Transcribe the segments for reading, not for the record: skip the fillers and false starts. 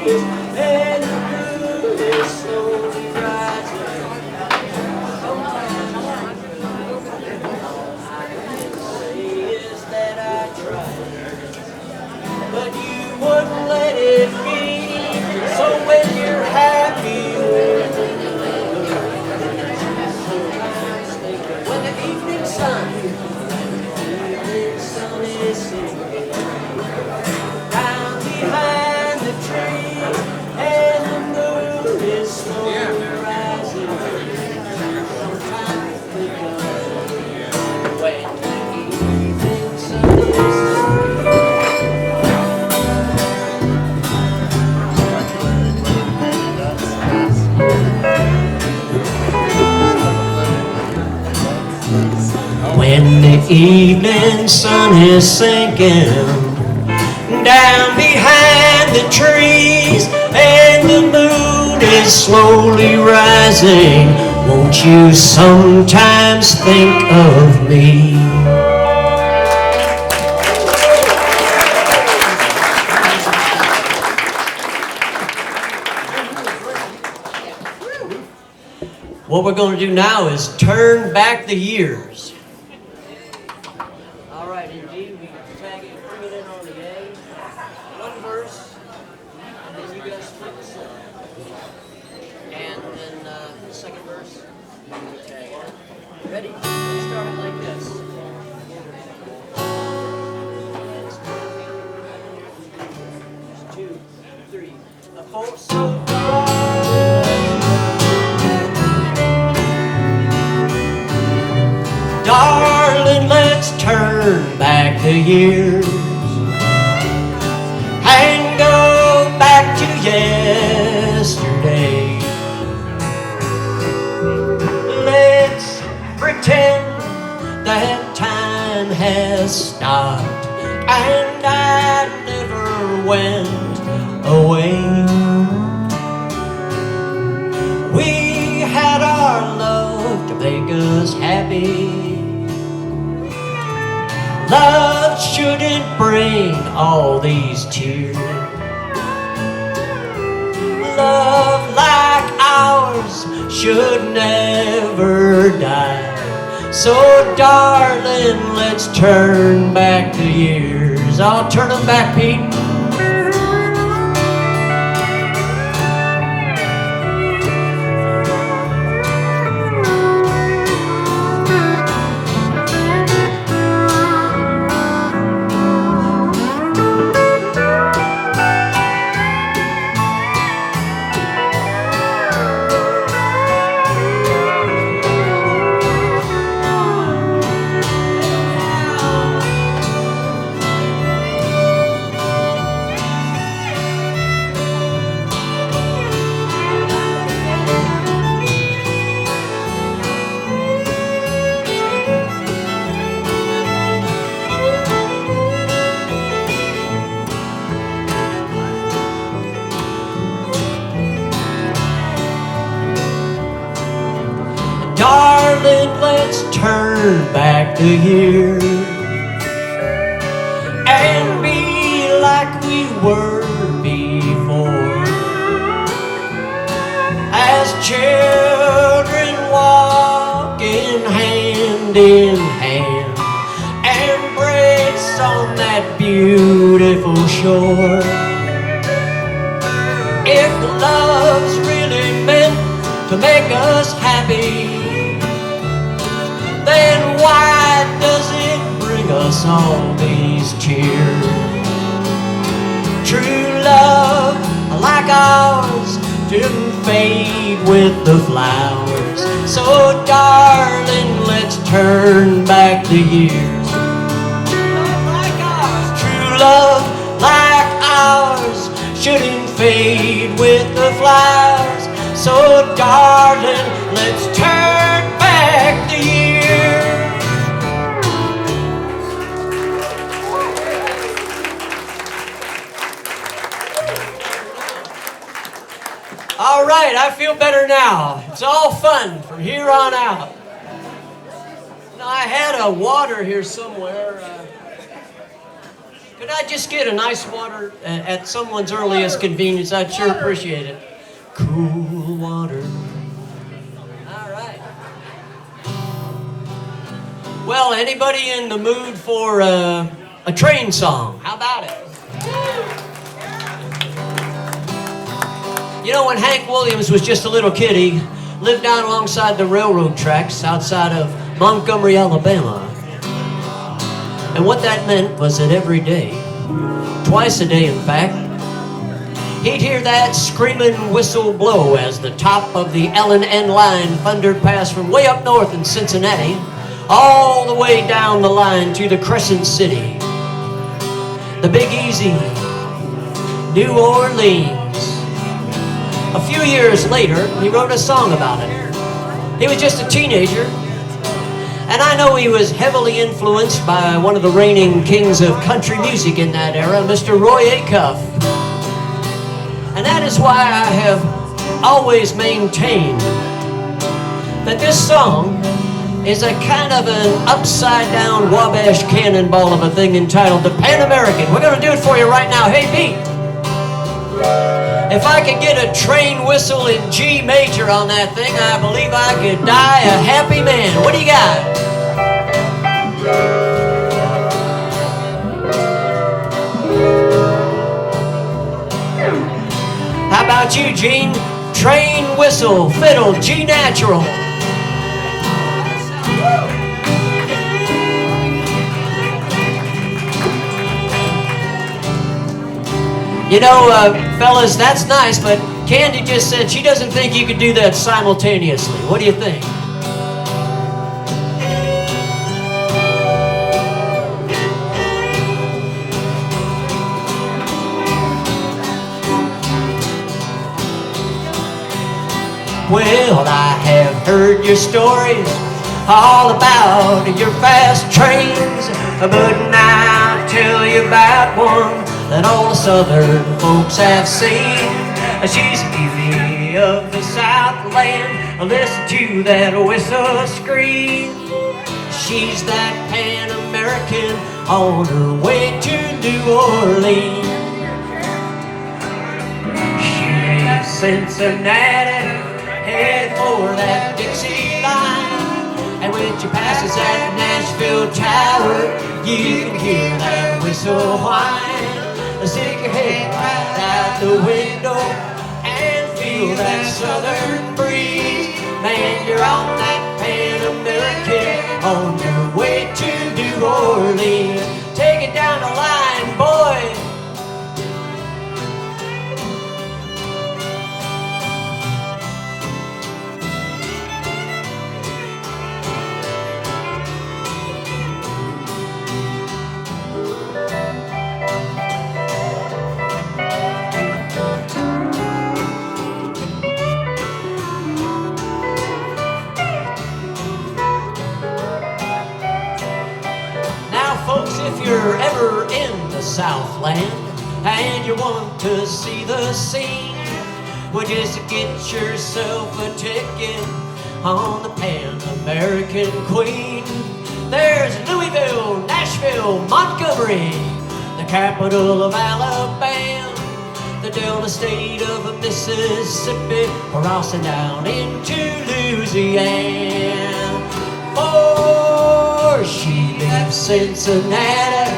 and the moon is slowly rising. All I can say is that I tried, but you wouldn't let it be. So when you're happy, when the evening sun is sinking down behind the tree, and the moon is slowly rising. Sometimes we go when the evening sun is when the evening sun is sinking down behind the trees, and the moon is slowly rising, won't you sometimes think of me? What we're going to do now is turn back the years. All right, in G, we tag it, bring it in on the A. One verse, and then you guys split the song. And then the second verse, you tag it. Ready? Let's start it like this. 2, 3, 4. So far. Darling, let's turn back the years and go back to yesterday. Let's pretend that time has stopped and I never went away. We had our love to make us happy. Love shouldn't bring all these tears. Love like ours should never die. So darling, let's turn back the years. I'll turn them back, Pete. Darling, let's turn back the years and be like we were before. As children walking hand in hand, embrace on that beautiful shore. If love's really meant to make us happy, then why does it bring us all these tears? True love like ours didn't fade with the flowers. So darling, let's turn back the years. Like ours, true love like ours shouldn't fade with the flowers. So darling, let's turn back the years. All right, I feel better now. It's all fun from here on out. Now, I had a water here somewhere. Could I just get a nice water at someone's earliest convenience? I'd sure appreciate it. Cool water. All right. Well, anybody in the mood for a train song? How about it? You know, when Hank Williams was just a little kid, he lived down alongside the railroad tracks outside of Montgomery, Alabama. And what that meant was that every day, twice a day in fact, he'd hear that screaming whistle blow as the top of the L&N line thundered past from way up north in Cincinnati all the way down the line to the Crescent City, the Big Easy, New Orleans. A few years later, he wrote a song about it. He was just a teenager, and I know he was heavily influenced by one of the reigning kings of country music in that era, Mr. Roy Acuff. And that is why I have always maintained that this song is a kind of an upside-down Wabash cannonball of a thing entitled The Pan American. We're going to do it for you right now. Hey, Pete. If I could get a train whistle in G major on that thing, I believe I could die a happy man. What do you got? How about you, Gene? Train whistle, fiddle, G natural. You know, fellas, that's nice, but Candy just said she doesn't think you could do that simultaneously. What do you think? Well, I have heard your stories all about your fast trains, but now I'll tell you about one that all the southern folks have seen. She's a beauty of the Southland. Listen to that whistle scream. She's that Pan American on her way to New Orleans. She leaves Cincinnati, head for that Dixie line, and when she passes that Nashville Tower, you can hear that whistle whine. Stick your head right out the window and feel that southern breeze. Man, you're on that Pan American on your way to New Orleans. Take it down the line, boy. If you're ever in the Southland and you want to see the scene, well, just get yourself a ticket on the Pan American Queen. There's Louisville, Nashville, Montgomery, the capital of Alabama, the Delta state of Mississippi, crossing down into Louisiana. For she leaves Cincinnati,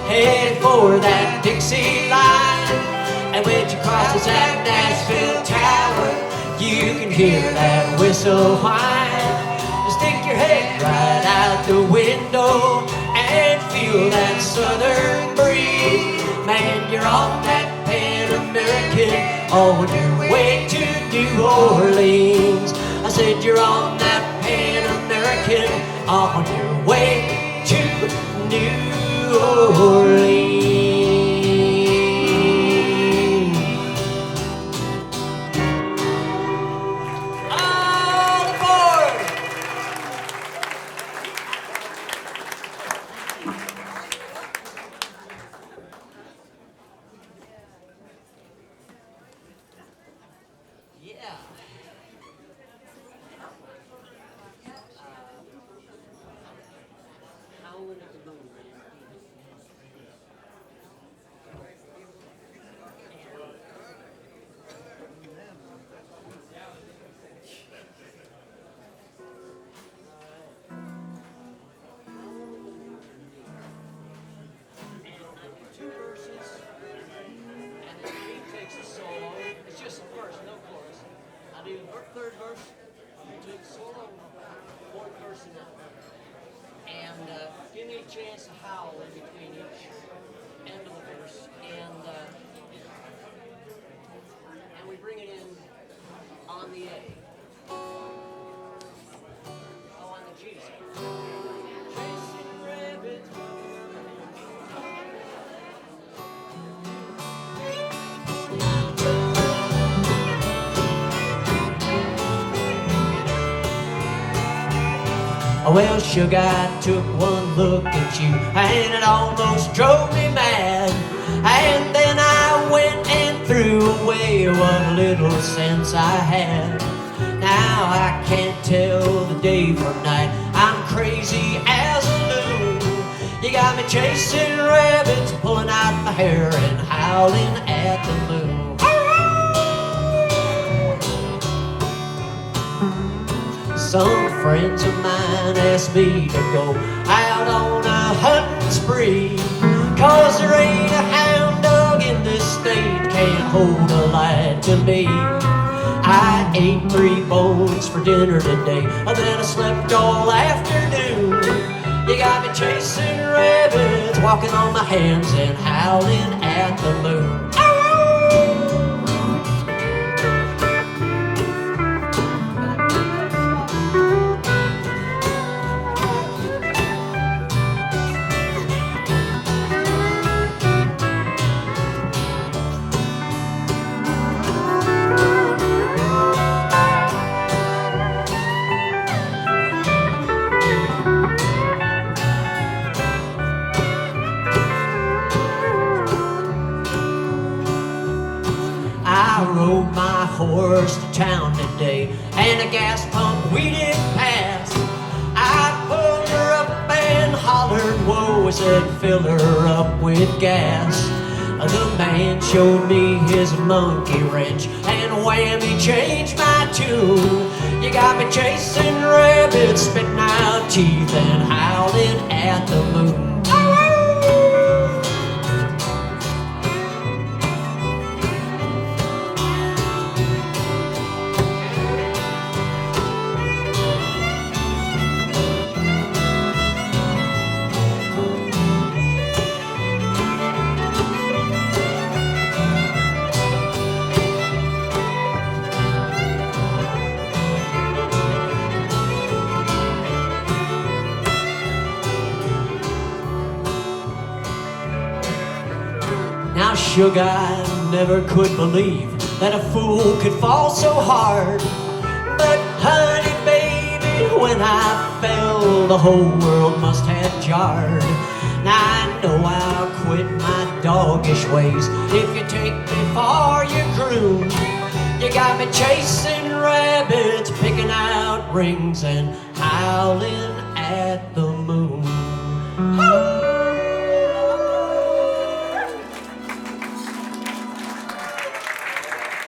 headed for that Dixie line, and when she crosses that Nashville Tower, you can hear that whistle whine. Stick your head right out the window and feel that southern breeze. Man, you're on that Pan American on your way to New Orleans. I said you're on that Pan American on your way to New Orleans. All aboard! Yeah. third verse, you take solo, fourth verse and out. And give me a chance to howl in between each end of the verse. And we bring it in on the A. Oh, on the G. Chasing rabbits. Well, sugar, I took one look at you, and it almost drove me mad. And then I went and threw away what little sense I had. Now I can't tell the day from night, I'm crazy as a loon. You got me chasing rabbits, pulling out my hair and howling at the moon. Some friends of mine asked me to go out on a hunting spree, 'cause there ain't a hound dog in this state can't hold a light to me. I ate 3 bones for dinner today, and then I slept all afternoon. You got me chasing rabbits, walking on my hands and howling at the moon. I rode my horse to town today, and a gas pump we did pass. I pulled her up and hollered, whoa, I said, fill her up with gas. The man showed me his monkey wrench, and whammy, changed my tune. You got me chasing rabbits, spitting out teeth and howling at the moon. Now, sugar, I never could believe that a fool could fall so hard. But honey, baby, when I fell, the whole world must have jarred. Now I know I'll quit my doggish ways if you take me for your groom. You got me chasing rabbits, picking out rings and howling at the moon.